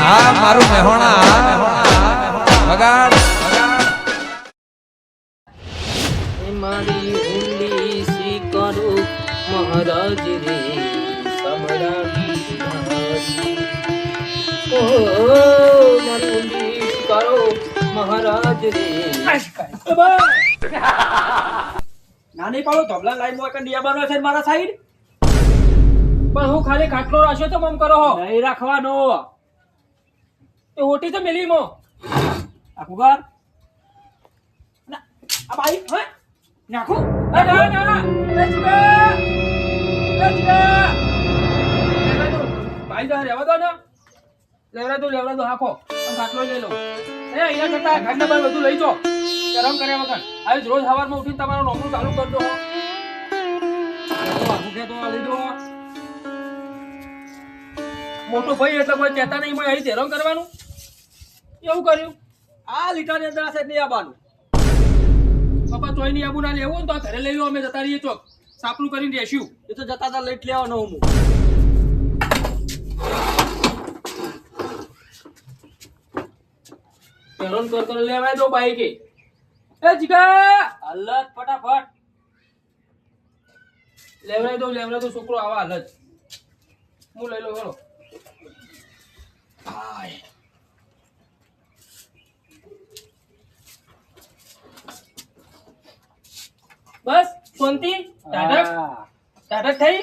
હા મારું મહેણા વગાડ મારી ઊંડી સ્વીકારો મહારાજ રે સમરાવી ઓ મારી ઊંડી સ્વીકારો મહારાજ રે નાની પાડો ધબલા લાઈન માં કંડિયા બનવા છે મારા સાઈડ પણ હું ખાલી ખાટલો રાખ્યો તો મમ કરો હો નહીં રાખવાનો એ હોટી તો મેલી મો આખું ઘર ના આ ભાઈ હે નાખો ના ના ના ભાઈ જા રેવા દો ને લેવડા દો હાખો આમ ખાટલો લઈ લો એ અહીંયા કરતા ઘરના પર બધું લઈ જો ગરમ કર્યા વગર આજે રોજ સવારમાં ઉઠીને તમારો નોકરું ચાલુ કરજો હો આખું કે તો લઈ દો મોટો ભાઈ એટલે કોઈ કહેતા નહીં મેં અહીં હેરાન કરવાનું એવું કર્યું આ લીટાની અંદર છે નહીં આવવાનું પપ્પા તોય નહીં આબુ ના લેવું ને તો આ ઘરે લઈ લો અમે જતા રહીએ ચોક સાપલું કરીને બેસ્યું એ તો જતા તા લઈ જ લેવાનો હું હેરાન કર લેવાય દો બાઈક એ જીગા હાલત ફટાફટ લેવડાય દો છોકરો આવા હાલત હું લઈ લો હેલો બસ શાંતિ ટાઢક થઈ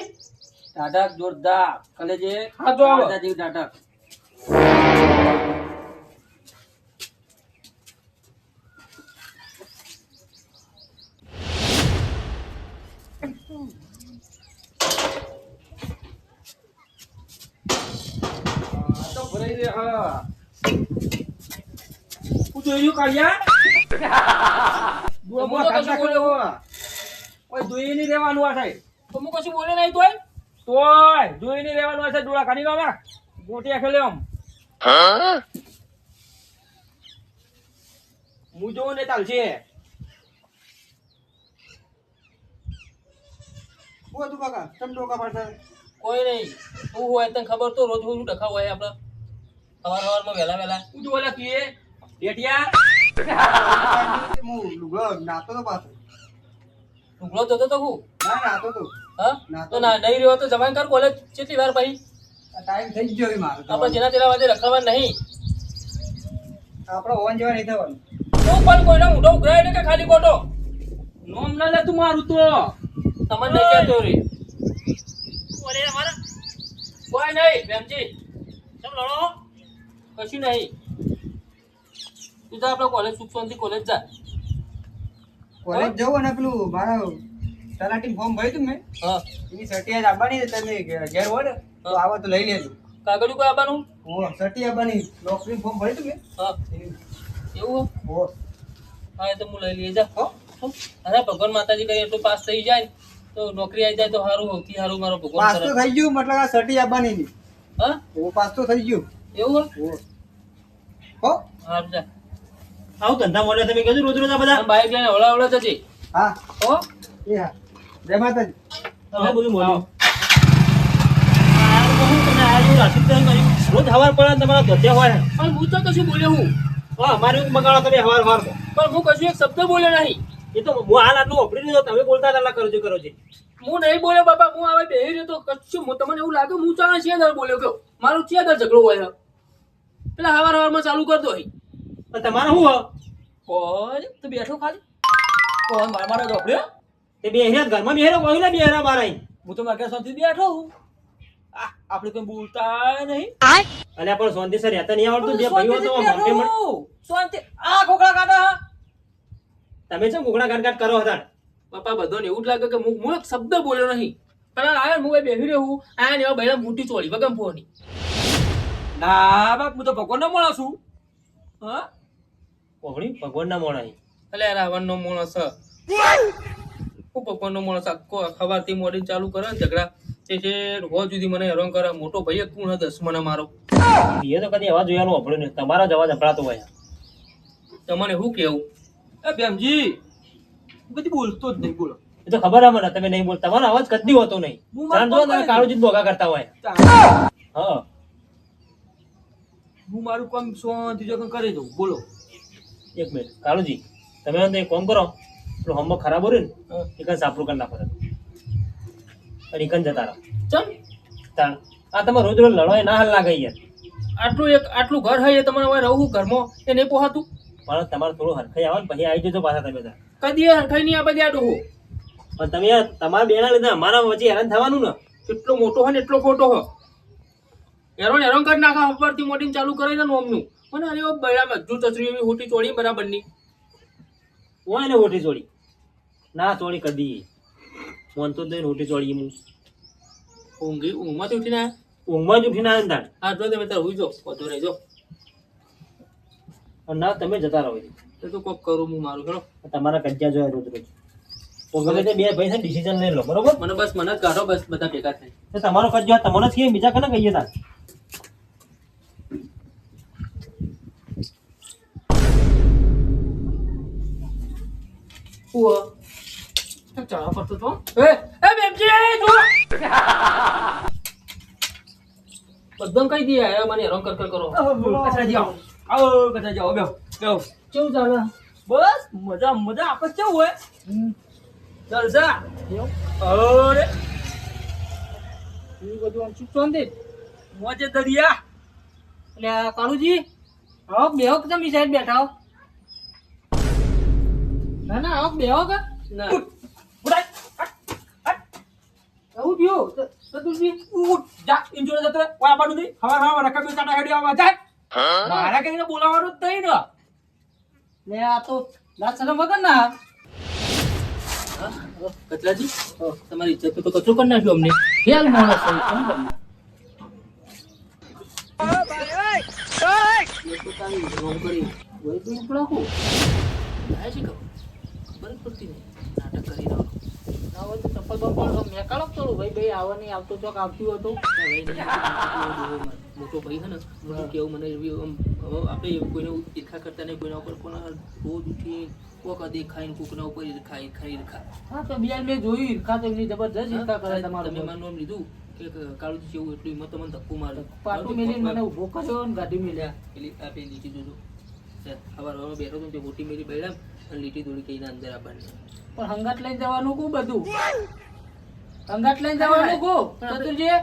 ટાઢક જોરદાર કલેજે હા જો આવો જેવી ટાઢક તો ભરાઈ દે હા હું જોયું કાઢ્યા બુઆ કાકા બોલ્યો ઓય દુઈ ની રહેવાનું આ થાય તો હું કશું બોલે નહીં તોય દુઈ ની રહેવાનું આ છે ડોળા કાઢી લો માં ગોટિયા ખેલે આમ હું જોઉં ને ચાલશે બુઆ તું કાકા તમ ડોકા પડતા કોઈ નહીં તું હોય તને ખબર તો રોજ હું ડખા હોય આપણે સવારમાં વહેલા હું જો ઓલા કીએ ડેટિયા હું લુગડો નાતો તો પાછો ઢુકલો જતો તો હું ના નાતો તો હા તો ના નહીં રહ્યો તો જવાન કર કોલેજ કેટલી વાર પછી ટાઈમ થઈ ગયો છે મારો આપણે જેના તેના વાજે રખડવા નહીં આપણો ઓન જેવા નહીં થવાનું તું પણ કોઈનો ઊંધો ઉઘરાય કે ખાલી ખોટો નોમ ના લે તું મારું તો તમને નહીં કહેતો રે ઓલે અમારા કોઈ નહીં બેમજી ચમ લડો કશું નહીં તું જા આપણે કોલેજ સુખ શાંતિ કોલેજ જા કોલેજ જવું અને પેલું મારા તલાટી ફોર્મ ભર્યું તું મેં હા એની સર્ટિફિકેટ આપવાની છે તમે ઘેર હોય ને તો આવો તો લઈ લેજો કાગળિયું કોઈ આપવાનું હો સર્ટિફિકેટ આપવાની નોકરી ફોર્મ ભર્યું તું મેં હા એવું હો હા એ તો હું લઈ લઈએ જા અરે ભગવાન માતાજી કઈ એટલું પાસ થઈ જાય તો નોકરી આવી જાય તો સારું સૌથી સારું મારો ભગવાન પાસ તો થઈ ગયું મતલબ આ સર્ટિફિકેટ આપવાની ની હા હો પાસ તો થઈ ગયું એવું હો હો સારું જા આવું ધંધા મળે તમે કીધું રોજ રોજ આ બધા બાઈક લઈને હવળા જજે હા હો એ હા જય માતાજી તમે બધું બોલ્યું રોજ હવાર પડે તમારા ધોત્યા હોય પણ હું તો કશું બોલ્યો હું હા અમારે મગાડો તમે હવાર હવાર પણ હું કશું એક શબ્દ બોલ્યો નહીં એ તો હું હાલ આટલું વાપરી લીધો તમે બોલતા હતા કરો છો હું નહીં બોલ્યો બાપા હું આવે બેહી રહ્યો તો કશું તમને એવું લાગે હું ચાલે છે દર બોલ્યો ગયો મારું છે દર ઝઘડો હોય પેલા હવારમાં ચાલુ કરતો હોય પણ તમારે શું હોય કોઈ તો બેઠો ખાલી કોઈ મારા ઝઘડ્યો તે બે હેરા ઘરમાં બેહેરો કોઈલા બે હેરા બાર આઈ હું તો મારા શાંતિ બેઠો હું આપણે કોઈ બોલતા નહીં અને પણ શાંતિ સર રહેતા નહીં આવડતું બે ભાઈઓ તો શાંતિ આ ખોખલા કાઢા તમે છે ઘોઘડા ગાટ કરો હતા બાપા બધાને એવું જ લાગે કે હું એક શબ્દ બોલ્યો નહીં પેલા આયા હું બેહી રહ્યો હું આયા ને એવા બૈરા મોટી ચોળી વગમ ફોની ના બાપ હું તો ભગવાનનો માણસ છું હા કોગણી ભગવાનના માણસ એટલે રાવણનો માણસ હું ભગવાનનો માણસ આખો ખવારથી મોડી ચાલુ કરે ને ઝઘડા તે રોજ સુધી મને હેરાન કરે મોટો ભાઈ એક કોણ હતો મને મારો એ તો કદી અવાજ જોયાનો વાપર્યો નહીં તમારા જ અવાજ સંભળાતો હોય તમને શું કેવું એ બેમજી બધી બોલતો જ નહીં બોલો એ તો ખબર મને તમે નહીં બોલતા તમારો અવાજ કદી હોતો નહીં જાણજો તમે કાળુજી બોગા કરતા હોય હા હું મારું કામ શાંતિ જોઈને કરી દઉં. બોલો. એક મિનિટ કાળુજી, તમે એક કામ કરો, પેલું હોમવર્ક ખરાબ હોય ને એકન સાપરું કરી નાખો અને એકન જતા રહો. ચમ તાણ આ તમે રોજ રોજ લડો ના હાલ લાગે યાર. આટલું ઘર હોય એ તમારે હવે રહું ઘરમાં એ નહીં પોહાતું. પણ તમારે થોડું હરખાઈ આવે ને પછી આવી જજો પાછા તમે ત્યાં. કદી હરખાઈ નહીં આ બધી આ ડોહો. પણ તમે યાર તમારા બેના લીધે અમારા વચ્ચે હેરાન થવાનું ને. એટલો મોટો હોય ને એટલો ખોટો હોય. હેરાન કરી નાખા ઉપરથી મોટી ચાલુ કરે છે નોમનું. મને અરે બરાબર મજૂર ચચરી એવી હોટી ચોડી બરાબર ની. હોય ને હોટી ચોડી ના ચોડી કદી મોનતો જ નહીં હોટી ચોડી હું ઊંઘમાંથી ઉઠીને ઊંઘમાં જ ઉઠીને આવ્યા ને. હા જો તમે તાર ઉઈ જો વધુ રહેજો ના તમે જતા રહો તો કોક કરું હું મારું હેડો. તમારા કજ્જા જોયા રોજ રોજ ગમે તે બે ભાઈ છે ડિસિઝન લઈ લો બરોબર. મને બસ મને જ કાઢો બસ બધા ભેગા થાય તો તમારો કજ્જો તમને જ કહીએ બીજા કને કહીએ તાર. ચડવા પડતો તો એ બેમજી જો બધું કઈ દે મને હેરાન કર કરો. કચરાજી આવો કચરાજી આવો બેહો બેહો. કેવું ચાલે? બસ મજા મજા આપણે કેવું હોય જલસા. અરે એ બધું આમ ચૂપ ચોંદે મોજે દરિયા. એટલે કાળુજી આવો બેહો કે તમે સાઈડ બેઠા હો. ના ના આવો બેહો કે ના ઉડાય આવું થયું સતુજી ઉઠ જા ઇન્જોય જતો રે કોઈ આબાનું નહીં. હવા રકમ કાટા હેડી આવા જાય મારા કઈને બોલાવવાનું જ નહીં ને. લે આ તો લાચરા વગર ના કચરાજી તમારી ઇજ્જત તો કચરો કરી નાખ્યો અમને. ખ્યાલ માણસ છે કેમ તમને મોટો ભાઈ છે ને બધું કેવું મને આપણે કોઈને ઈર્ખા કરતા નહીં કોઈના ઉપર કોના રોજ ઉઠી કોક દેખાય કોકના ઉપર ઈર્ખા. હા તો બિયાર મેં જોયું ઈર્ખા તો એમની જબરદસ્ત ઈર્ખા કરે તમારે. તમે મારું નામ લીધું કે કાળુજી જેવું એટલું હિંમત તમને ધક્કો મારે પાટું મેલીને મને ઉભો કર્યો ને ગાડી મેલ્યા પેલી આપે લીટી જોજો સવાર બેઠો તો મોટી મેલી બેડા અને લીટી દોડી કહીને અંદર આપવાની. પણ હંગાટ લઈને જવાનું કું બધું હંગાટ લઈને જવાનું કું ચતુરજી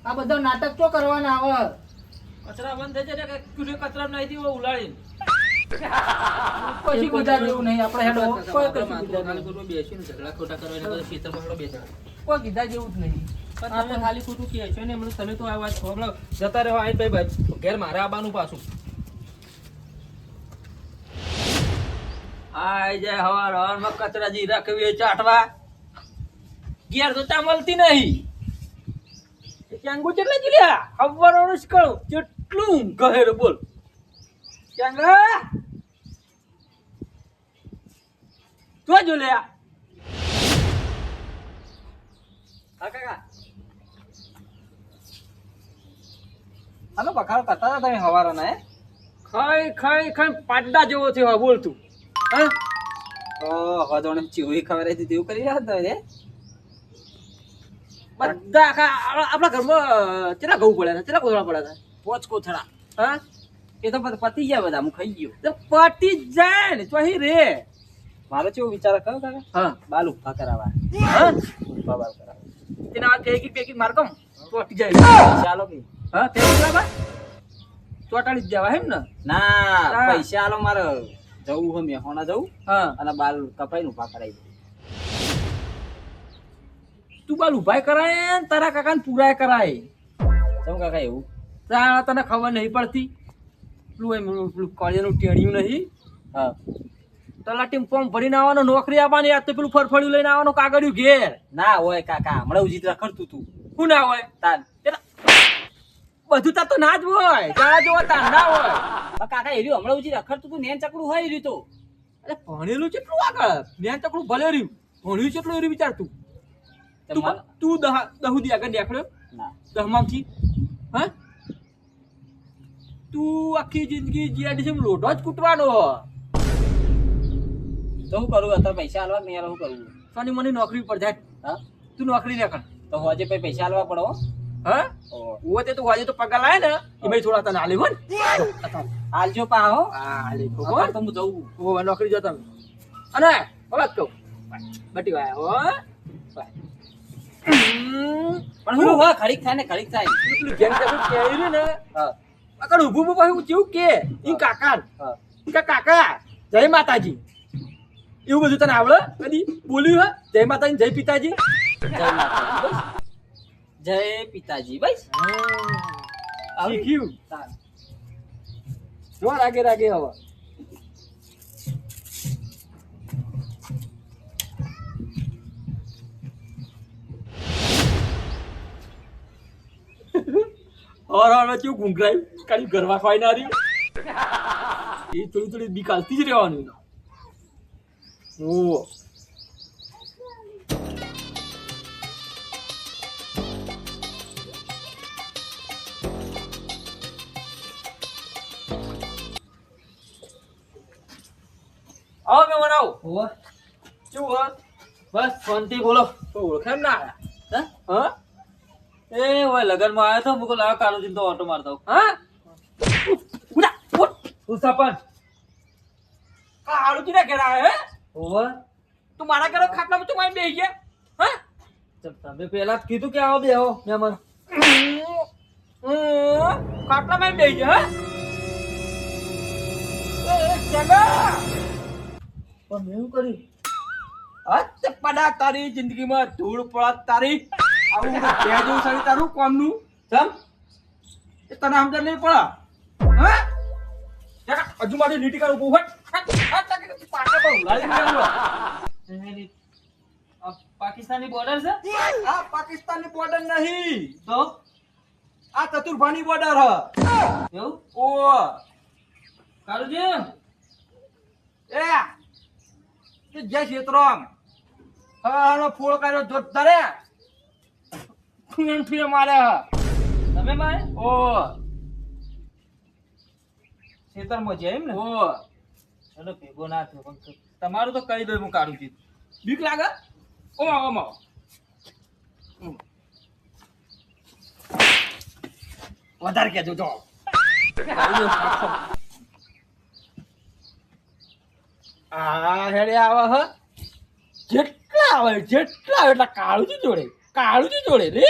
આ બધા નાટક તો કરવાના આવે. કચરા બંધ થઈ જાય કે કચરા નહીં થી ઉલાડી પછી ગુજાર જેવું નહીં આપણે હેડો કોઈ કશું બેસીને ઝઘડા ખોટા કરવાના ખેતરમાં હેડો બેસા કોઈ કીધા જેવું જ નહીં. તમે ખાલી ખોટું કહે છો ને તમે તો આ વાત જતા રહો આઈ ભાઈ ઘેર મારે આવવાનું પાછું. આઈ જાય હવારમાં કચરાજી રાખવી ચાટવા ઘેર તો ચા મળતી નહીં. ક્યાંગો કેટલા જીલ્યા હવારનું કરું કેટલું ગહેર બોલ ક્યાંગા તો જો લે હા કાકા હાલો બખારો કરતા હતા તમે હવારના હે ખાઈ પાડા જેવો થયો બોલ તું. હા હવે તો ચીવડી ખબર હતી તેવું કરી રહ્યા હતા બધા આખા આપણા ઘરમાં કેટલા ઘઉં પડ્યા હતા કેટલા કોથળા પડ્યા હતા 5 કોથળા. હા એ તો પતી ગયા બધા હું ખાઈ ગયો તો પતી જાય ને ચોહી રે. મારો કેવું વિચાર કરો કાકા હા બાલ ઉભા કરાવવા હા ઉભા બાલ કરાવવા તેના આ એક પેકિંગ માર કમ ચોટી જાય ચાલો કે હા તે બરાબર ચોટાડી જ જવા હેમ ને ના પૈસા આલો મારે જવું હે મેહોણા જવું હા અને બાલ કપાઈને ઉભા કરાવી દે. તું બાલ ઉભા કરાય તારા કાકાને પૂરાય કરાય કેમ કાકા એવું તને ખબર નહીં પડતી પેલું કોળિયાનું ટેણિયું નહીં હા તલાટી ફોર્મ ભરીને આવવાનો નોકરી આવવાની આ તો પેલું ફરફળિયું લઈને આવવાનો કાગળિયું ઘેર ના હોય કાકા હમણાં ઉજીત રખડતું તું શું ના હોય તાર બધું તાર તો ના જ હોય જાડા જોવા તાર ના હોય કાકા એર્યું હમણાં ઉજી રખડતું તું નેન ચકડું હોય એર્યું તો અરે ભણેલું કેટલું આગળ નેન ચકડું ભલે રહ્યું ભણ્યું કેટલું એર્યું વિચારતું તું દહુ દી આગળ દેખાડ્યો ના દહમાંથી હા તું આખી જિંદગી જીઆઈડીસી લોટો જ કૂટવાનો તો હું કરું અત્યારે પૈસા આલવા નહીં આલવા હું કરું સોની મને નોકરી પર જાય હા તું નોકરી ના કર તો હજે પૈસા આલવા પડો હા ઓ તે તો આજે તો પગાર લાય ને એમાં થોડા તને આલે હો ને હાલજો પા હો હા આલે તો કોણ તો હું જઉં ઓ નોકરી જતા અને વાત કહું બટી વાય હો પણ હું હો ઘડીક થાય ને ઘડીક થાય પેલું જેમ તેમ કહ્યું ને આગળ ઊભું ઊભું પાછું જેવું કે ઈ કાકા કાકા જય માતાજી એવું બધું તને આવડે કદી બોલ્યું હે જય માતાજી જય પિતાજી જય પિતાજી બસ શીખ્યું જો રાગે રાગે હવે હર કેવું ઘૂંઘરાયું કાલી ગરવા ખવાઈ ના રહ્યું એ થોડી થોડી બીક હાલતી જ રહેવાનું ઓ આવો મેં બનાવો કેવું હા બસ શાંતિ બોલો તો ઓળખાણ ના આવ્યા હા એ હોય લગનમાં આવ્યો તો મુકો લાવ કાળુજી તો ઓટો મારતો હા ઉડા ઉડ તું સરપંચ આ આળુજી ના ઘેર આવે હે ઓવર તું મારા ઘરે ખાટલામાં તું મારી બેહી ગયા હા તમે પેલા જ કીધું કે આવો બેહો મહેમાન ખાટલામાં બેહી ગયા હે એ જગા પણ મેં એવું કર્યું હત પડા તારી જિંદગીમાં ધૂળ પડત તારી આવું તે જેવું સારી તારું કોમનું સમ એ તને સમજ નહીં પડે હા જગા હજુ મારી લીટી કરું બહુ હટ પાટા પર ઉલાડી દેવાનું પાકિસ્તાની બોર્ડર છે આ પાકિસ્તાનની બોર્ડર નહીં તો આ ચતુર્ભાની બોર્ડર હ એવું ઓ કાળુજી એ તે જય ક્ષેત્રમ હાનો ફોળ કર્યો જોતા રે ફીણ મારે હ તમે મારે ઓ ખેતરમાં છે એમ ને ઓ ચલો ભેગો ના થયો પણ તમારું તો કહી દો હું કાઢું છું બીક લાગે ઓમાં વધારે કેજો જો આ હેડે આવે હ જેટલા આવે એટલા કાળુજી જોડે રે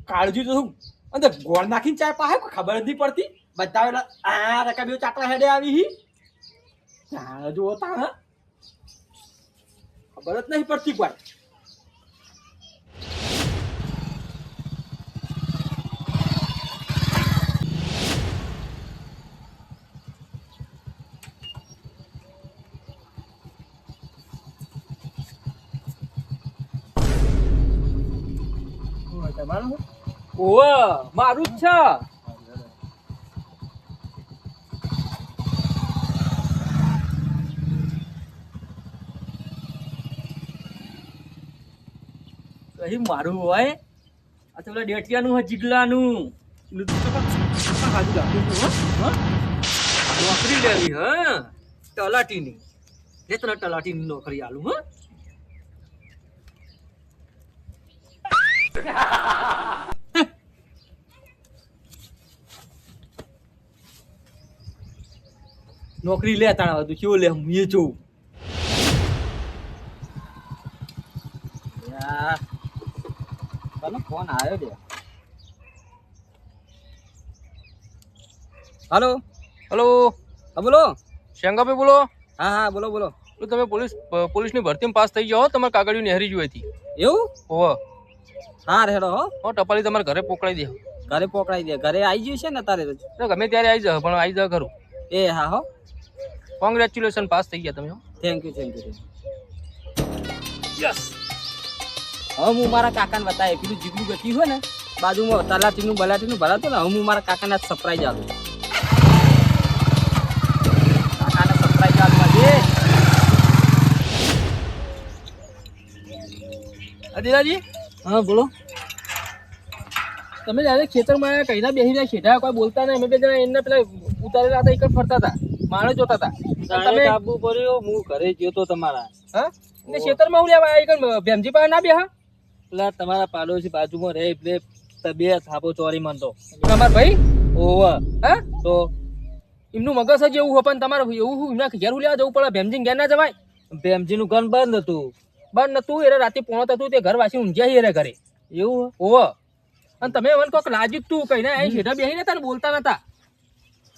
કાળુજી તો શું અંદર ગોળ નાખીને ચાય પાહે કોઈ ખબર જ નહીં પડતી બતાવેલા આ રકા બે ચાટલા હેડે આવી હી ત્યાં જુઓ તા ખબર જ નહીં પડતી કોઈ ઓહ મારું જ છે કઈ મારું હોય આ તો પેલા ડેટિયાનું હોય જીગલાનું નોકરી લેવી હા તલાટીની લે તને તલાટીની નોકરી આલું હા નોકરી લે તાણા તું કેવું લે હું એ જોઉં ફોન આવ્યો છે હાલો હેલો હા બોલો શંગાભાઈ બોલો હા હા બોલો બોલો તો તમે પોલીસની ભરતીમાં પાસ થઈ જાઓ તમારે કાગળિયું નેહરી જોઈ હતી એવું ઓહો હા રેડો હો ટપાલી તમારે ઘરે પોકડાઈ દે ઘરે પોકડાઈ દે ઘરે આવી ગયું છે ને તારે તો ગમે ત્યારે આવી જાવ પણ આવી જાવ ખરું એ હા હો કોંગ્રેચ્યુલેશન પાસ થઈ ગયા તમે થેન્ક યુ યસ હવે હું મારા કાકાને બતાવે પેલું જીગલું ગઠી હોય ને બાજુમાં તલાટીનું બલાટીનું ભરાતું ને હવે હું મારા કાકાને સરપ્રાઈઝ આપું કાકાને સરપ્રાઈઝ આપવા દે અદિરાજી હા બોલો તમે જ્યારે ખેતરમાં કઈના બેસીને છેઠા કોઈ બોલતા નહીં અમે બે જણા એમને પેલા ઉતારેલા હતા એક ફરતા હતા માણસ જોતા હતા તમે કાબુ કર્યો હું ઘરે ગયો તો તમારા હા ને ખેતરમાં ઉડ્યા એક ભેમજી પાસે ના બેહા પેલા તમારા પાડોશી બાજુમાં રહે એટલે બે થાપો ચોરી મન તો તમાર ભાઈ ઓવા હા તો એમનું મગજ જ એવું હોય પણ તમારે એવું એમના ઘેર લેવા જવું પડે ભેમજી ઘેર ના જવાય ભેમજી નું ઘર બંધ નતું એટલે રાતે પોણત હતું તે ઘર વાસી ઊંઝ્યા હેરે ઘરે એવું ઓવા અને તમે મને કોક લાજ્યું તું કઈ ને અહીં શેઠા બેસી નતા ને બોલતા નતા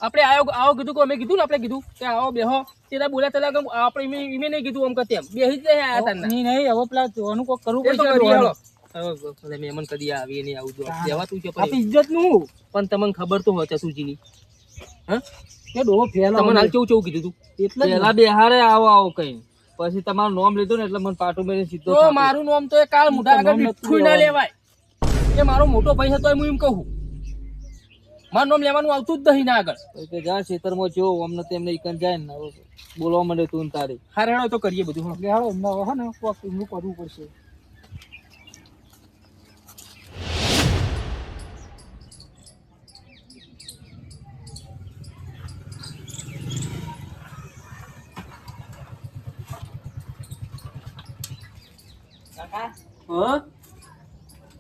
આપણે આવો કીધું કે અમે કીધું ને આપણે કીધું કે આવો બેહો તેના બોલ્યા તલા આપણે ઈમે નહીં કીધું આમ કે તેમ બેસી જ નહીં આયા તા નહીં હવે પેલા જોવાનું કોક કરવું પડશે મહેમાન કદી આવી નહીં આવું જો દેવાતું છે પણ ઇજ્જત નું પણ તમને ખબર તો હોય ચતુજી ની હા કે ડોહો ફેલા તમને હાલ કેવું કીધું તું એટલે પેલા બેહારે આવો કઈ પછી તમારું નામ લીધું ને એટલે મને પાટું મેરે સીધો તો મારું નામ તો એ કાળ મોઢા આગળ મીઠું ના લેવાય એ મારો મોટો ભાઈ હતો હું એમ કહું મારું નામ લેવાનું આવતું જ નહીં ના આગળ કે જા ખેતરમાં જો અમને તેમને ઈકન જાય ને બોલવા માંડે તું તારી હારેડો તો કરીએ બધું હાલો એમને હો ને કોક એમનું કરવું પડશે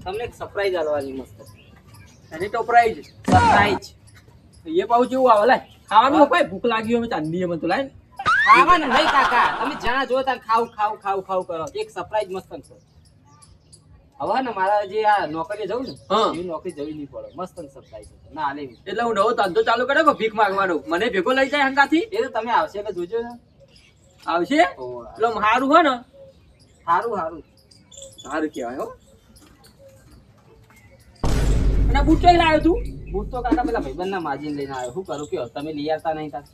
તમને એક સરપ્રાઈઝ આલવાની મસ્ત અને સરપ્રાઈઝ એ પાછું કેવું આવે લાય ખાવાનું કોઈ ભૂખ લાગી હોય ચાંદી મને તો લાય ખાવાનું નહીં કાકા તમે જ્યાં જો ત્યાં ખાવ કરો એક સરપ્રાઈઝ મસ્ત છે હવે ને મારા જે આ નોકરી જવું ને એ નોકરી જવી નહીં પડે મસ્ત સરપ્રાઈઝ ના આલે એટલે હું નવો ધંધો ચાલુ કર્યો કે ભીખ માંગવાનો મને ભેગો લઈ જાય હંગાથી એ તો તમે આવશે એટલે જોજો ને આવશે એટલે સારું હોય ને સારું કહેવાય હો અને બૂટ કઈ લાવ્યો તું બૂટ તો કાકા પેલા ભાઈબંધ ના માજીને લઈને આવ્યો શું કરું કયો તમે લઈ આવતા નહીં તા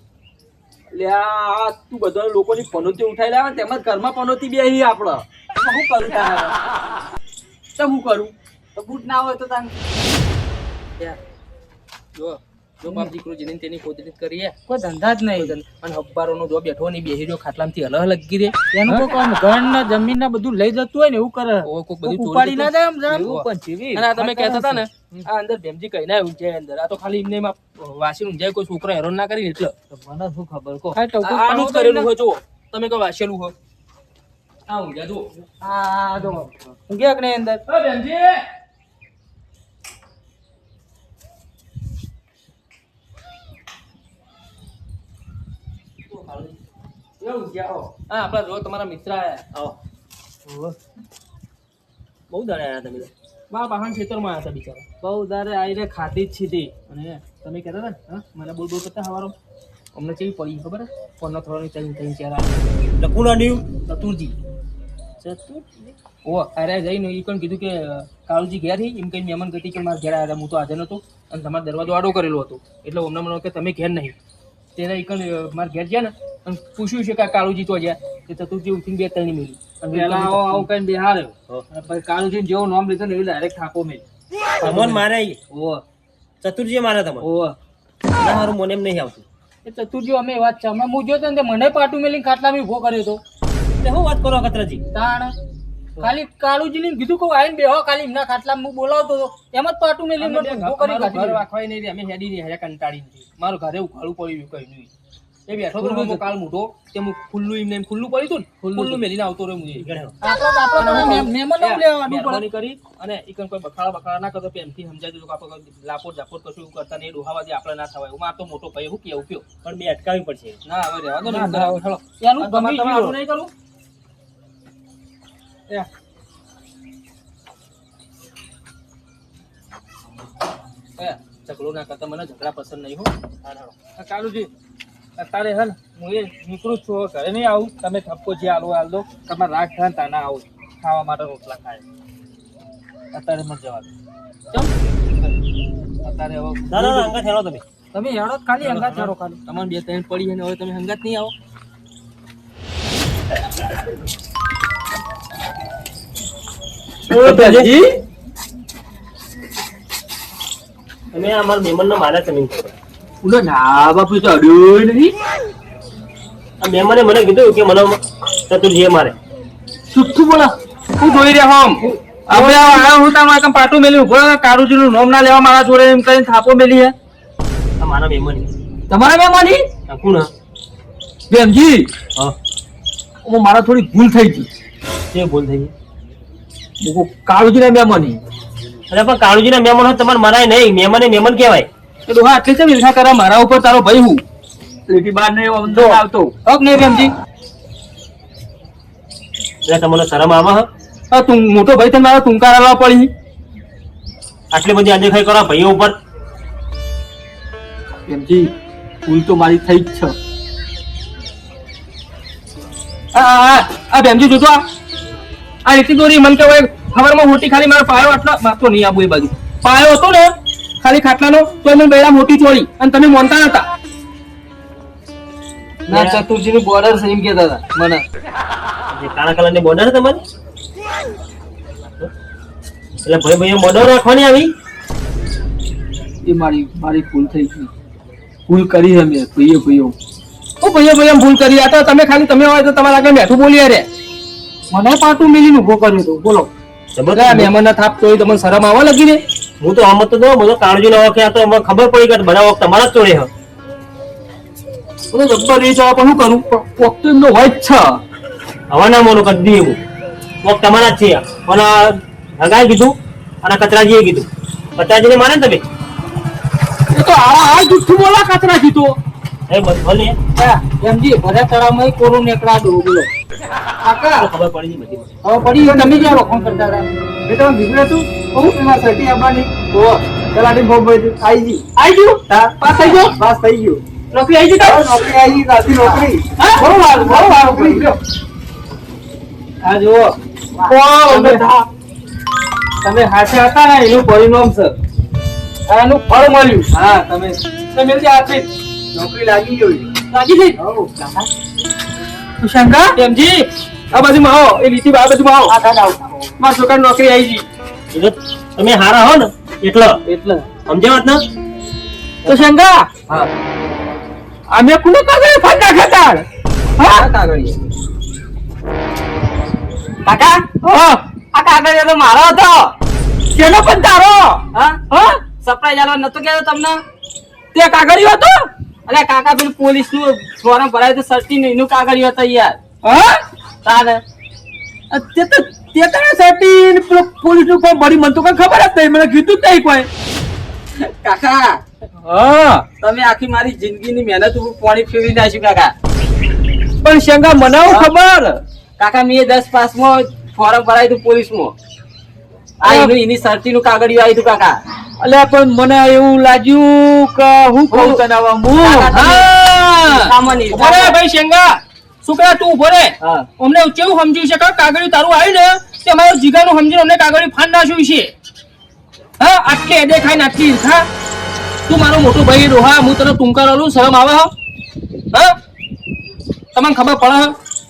એટલે આ તું બધા લોકોની પનોતી ઉઠાઈ લાવે તેમજ ઘરમાં પનોતી બેહી આપડે શું કરું તારે તો હું કરું તો બૂટ ના હોય તો તાને જો બાપ દીકરો જેને તેની કોદરી કરીએ કોઈ ધંધા જ નહીં અને હબ્બારોનો જો બેઠો નહીં બેહી રહ્યો ખાટલામાંથી હલહ લગી રે એનું કોઈ કામ ઘર ના જમીન ના બધું લઈ જતું હોય ને એવું કરે કોઈ બધું ઉપાડી ના જાય પણ જીવી અને તમે કહેતા હતા ને આ અંદર ભેમજી કઈ ના ઊંચાય અંદર આ તો ખાલી એમને વાસી ઊંચાય કોઈ છોકરો હેરાન ના કરી એટલે મને શું ખબર કો આનું જ કરેલું હોય જો તમે કોઈ વાસેલું હોય આ ઊંઘ્યા જો આ જો ઊંઘ્યા કે નહીં અંદર ભેમજી હા આપડા જો તમારા મિત્ર આયા બહુ દાડે આયા તમે મારા પાહણ ખેતરમાં આયા હતા બિચારા બહુ દાડે આવીને ખાધી જ છીધી અને તમે કહેતા હતા ને મને બોલ કરતા હવારો અમને કેવી પડી ખબર ફોનનો થોડોની ત્રણ ચહેરા એટલે કોણ આડ્યું ચતુરજી ઓ અરે જઈને એ પણ કીધું કે કાળુજી ઘેર એમ કઈ મહેમાન ગતિ કે મારા ઘેર આવ્યા હું તો હાજર નતો અને તમારો દરવાજો આડો કરેલો હતો એટલે અમને મને કે તમે ઘેર નહીં તેના ઈકન મારા ઘેર ગયા ને અને પૂછ્યું છે કે કાળુજી તો જ્યાં તે ચતુર્જી ઉઠીને બે ત્રણ મિલી અને પેલા આવો કઈ બેહાર્યો પછી કાળુજી જેવો નામ લીધો ને એવી ડાયરેક્ટ થાપો મેં તમોન મારે ઓ ચતુર્જી મારે તમે ઓ મારું મને એમ નહીં આવતું એ ચતુર્જી અમે વાત છે હમણાં હું જોયો ને મને પાટું મેલીને ખાટલામાં ઉભો કર્યો હતો એટલે હું વાત કરો કતરાજી તાણ ખાલી કાળુજી ને કીધું કહું આવીને બેહો ખાલી એમના ખાટલામાં હું બોલાવતો હતો એમ જ પાટું મેલીને ઉભો કરી ઘર વાખવાય નહીં અમે હેડી નહીં હેડ્યા કંટાળી મારું ઘરે ઉખાડું પડ્યું કઈ નહીં એ બેઠો તો હું કાલ મોટો કે હું ખુલ્લું એમને ખુલ્લું પડ્યું હતું ખુલ્લું મેલીને આવતો રહ્યો મહેમાન કરી અને ઈકન કોઈ બખાડા ના કરતો પ્રેમથી સમજાય દીધું કે આપણે લાપોટ ઝાપોટ કશું એવું કરતા નહીં ડોહાવાથી આપણે ના થવાય હું તો મોટો ભાઈ હું કેવું કયો પણ બે અટકાવી પડશે ના હવે રહેવા દો ને એનું તમે નહીં કરું ઝઘડો ના કરતા મને ઝઘડા પસંદ નહીં હો કાલુજી અત્યારે હે ને હું એ નીકળું છું ઘરે નહીં આવું તમે થપ્પો જે હાલ દો તમારે રાગ થાય ત્યાં ના આવું ખાવા માટે રોટલા ખાય અત્યારે મત જવા દો અત્યારે હવે અંગત હેરો તમે તમે હેડો ખાલી હંગાત હેડો ખાલી તમારે બે ત્રણ પડી ને હવે તમે હંગાત નહીં આવો તમે અમારા મહેમાન મારા તમે ઉલો ના બાપુ તો અડ્યો નહીં આ મહેમાને મને કીધું કે મને ચતુર્જી મારે સુઠ્ઠું બોલા હું જોઈ રહ્યા હમ આપણે આયા હું તાર મારા પાટું મેલી ઉભો કારુજી નું નામ ના લેવા મારા જોડે એમ કરીને થાપો મેલી હે મારા મહેમાન તમારા મહેમાની કોણ બેનજી હા મારા થોડી ભૂલ થઈ ગઈ કે ભૂલ થઈ ગઈ કારુજી ના મહેમાની અરે પણ કાળુજીના મહેમાન હોય તમારે મરાય નહીં, મહેમાને મહેમાન કહેવાય. તો ડોહા આટલી કેમ ઈર્ષા કરે મારા ઉપર? તારો ભાઈ હું લીટી બાર ને અંદર આવતો હક નહીં પ્રેમજી? એટલે તમને શરમ આવે હે? હા તું મોટો ભાઈ તને મારા ટૂંકા લાવવા પડી. આટલી બધી આદેખાઈ કરો ભાઈઓ ઉપર. પ્રેમજી ભૂલ તો મારી થઈ જ છે. આ પ્રેમજી જોજો આ રીતિ દોરી મન કે ખબરમાં મોટી ખાલી મારો પાયો આટલો મારતો નહીં આબુ એ બાજુ પાયો હતો ને ખાલી ખાટલાનો તો મેં બેડા મોટી ચોરી અને તમે મોનતા નતા. ના ચતુરજી નું બોર્ડર છે એમ કેતા હતા મને. જે કાળા કલરની બોર્ડર છે તમારી, એટલે ભાઈ ભાઈ બોર્ડર રાખવાની આવી. એ મારી ભૂલ થઈ ગઈ. ભૂલ કરી છે મેં ભાઈઓ ભાઈઓ ભૂલ કરી. આ તો તમે ખાલી તમે હોય તો તમારા આગળ બેઠું બોલી રે મને પાટું મિલીને ઉભો કર્યો તો. બોલો મહેમાન થાપ તો તમને શરમ આવવા લાગી ને? હું તો આમ તો બધો કાળજી ના વખતે આ તો અમને ખબર પડી કે બધા વખત તમારા જ ચોરે હ. બધો જબ્બર એ જવાબ શું કરું? વખત એમનો હોય જ છે. હવે ના મોનું કરી દઈએ હું વખત તમારા જ છે. પણ હગાએ કીધું અને કચરાજીએ કીધું. કચરાજીને માને ને તમે? એ તો આ જુઠ્ઠું બોલા કચરા જીતો એ બોલે એમજી ભર્યા તળાવમાં કોરું નેકળા દો. બોલો કાકા ખબર પડી ગઈ બધી. હવે પડી તમે ક્યાં રોકાણ કરતા હતા? એ તો બીજું હતું બહુ એમાં સટી આવવાની તો તલાટી બહુ બધું આવી ગઈ. આઈ ગયું પાસ થઈ ગયો? બસ થઈ ગયું. નોકરી આવી ગઈ તારી? નોકરી આવી ગઈ. રાતી નોકરી. હા? બહુ વાર નોકરી ગયો. હા જુઓ તમે હાથે હતા ને એનું પરિણામ છે. આનું ફળ મળ્યું. હા તમે આથી નોકરી લાગી ગઈ. લાગી ગઈ. હઉ. શંકા એમજી આ બાજુમાં આવો. એ લીટી આ બાજુમાં આવો. મારા છોકરાની નોકરી આવી ગઈ. એટલે તમે હારા હો ને એટલે એટલે સમજે વાત ને? તો શંકા હા. અમે કોને કાગળ ફાટા ખાતા? હા કાગળિયા. કાકા આ કાગળ તો મારો હતો. કેનો પણ તારો? હા સરપ્રાઈઝ આલવા નતો કહેતો તમને? તે કાગળિયો હતો? અરે કાકા પેલું પોલીસ નું ફોર્મ ભરાય તો સર્ટી નું એનું કાગળિયો હતો યાર. હા તારે તે તને સર્ટી પોલીસ નું ફોર્મ ભરી મને તો કઈ ખબર જ નહીં. મને કીધું જ નહીં કોઈ. કાકા હા તમે આખી મારી જિંદગીની મહેનત ઉપર પાણી ફેરવી નાખ્યું કાકા. પણ શંકા મને ખબર કાકા મેં 10 પાસમાં ફોર્મ ભરાયું હતું પોલીસમાં. આ એની સર્ટી નું કાગળિયું આવ્યું હતું કાકા. અલ્યા પણ મને એવું લાગ્યું કે હું કહું તને ભાઈ શંગા છોકરા તું ઉભો રે. અમને કેવું સમજ્યું છે કે કાગળિયું તારું આવ્યું ને તે અમારું જીગાનું સમજીને અમને કાગળિયું ફાન નાખ્યું છે. હા આટલી દેખાય ને આટલી ઈર્ષા. તું મારો મોટો ભાઈ રોહા હું તને ટૂંકારું શરમ આવે? હા તમને ખબર પડે?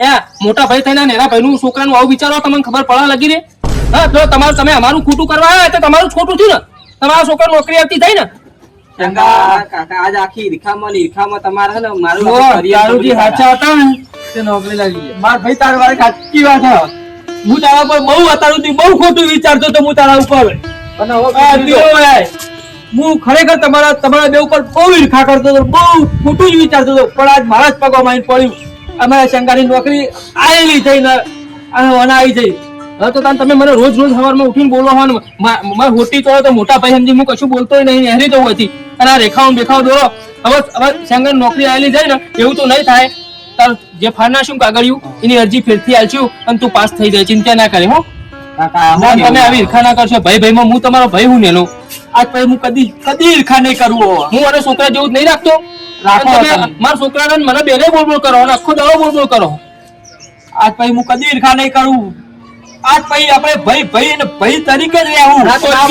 હે મોટા ભાઈ થઈને નેના ભાઈનું છોકરાનું આવું વિચારો તમને ખબર પડવા લાગી રે? હા તો તમારું તમે અમારું ખોટું કરવા આવ્યા તો તમારું ખોટું થયું ને? તમારા છોકરા નોકરી આવતી થઈ ને? કાકા આજ આખી ઈર્ખામાં તમારે છે ને મારું દારૂજી હાચા હતા ને તે નોકરી લાગી ગઈ. માર ભાઈ તાર વાળી સાચી વાત છે. હું તારા પર બહુ અત્યાર સુધી બહુ ખોટું વિચારતો તો હું તારા ઉપર. અને હું ખરેખર તમારા બે ઉપર બહુ ઈર્ખા કરતો હતો, બહુ ખોટું જ વિચારતો હતો. પણ આજ મારા જ પગમાં આવીને પડ્યું. અમારા શંકાની નોકરી આવેલી થઈને આવી જઈ. હવે તો તમે મને રોજ સવારમાં ઉઠીને બોલો હો ને મારે હોટી ચોળો તો મોટા ભાઈ સમજી હું કશું બોલતો નહીં હેરી જવું હતી. અને આ રેખાઓ બેખાઓ દોરો હવે શંકર નોકરી આવેલી જાય ને એવું તો નહીં થાય. તાર જે ફારના શું કાગળિયું એની અરજી ફેરથી આલશું અને તું પાસ થઈ જાય. ચિંતા ના કરે હો કાકા. તમે આવી ઈર્ખા ના કરશો ભાઈ ભાઈમાં. હું તમારો ભાઈ હું નેનો. આજ પછી હું કદી ઈર્ખા નહીં કરું. હું અને છોકરા જેવું જ નહીં રાખતો. મારા છોકરાને મને બેને બોલ કરો અને આખો દાડો બોલ કરો. આજ પછી હું કદી ઈર્ખા નહીં કરું. આજ પછી આપણે ભાઈ અને ભાઈ તરીકે જ રહેવું.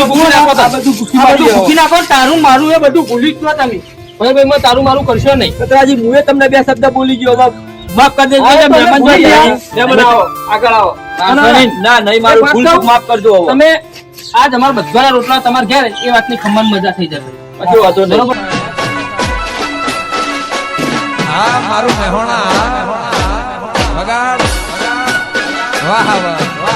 ભૂખી નાખો. તારું મારું એ બધું ભૂલી જ તમે. ભાઈ માં તારું મારું કરશો નહીં. કતરાજી હું તમને બે શબ્દ બોલી ગયો. માફ કરી દેજો. આગળ આવો. ના નહીં મારું ભૂલ માફ કરજો. તમે આજ અમારા બધાના રોટલા તમારા ઘેર એ વાતની ખમણ મજા થઈ જશે. પછી વાતો નહીં. હા મારું મહેણા વગાડ વાહ વાહ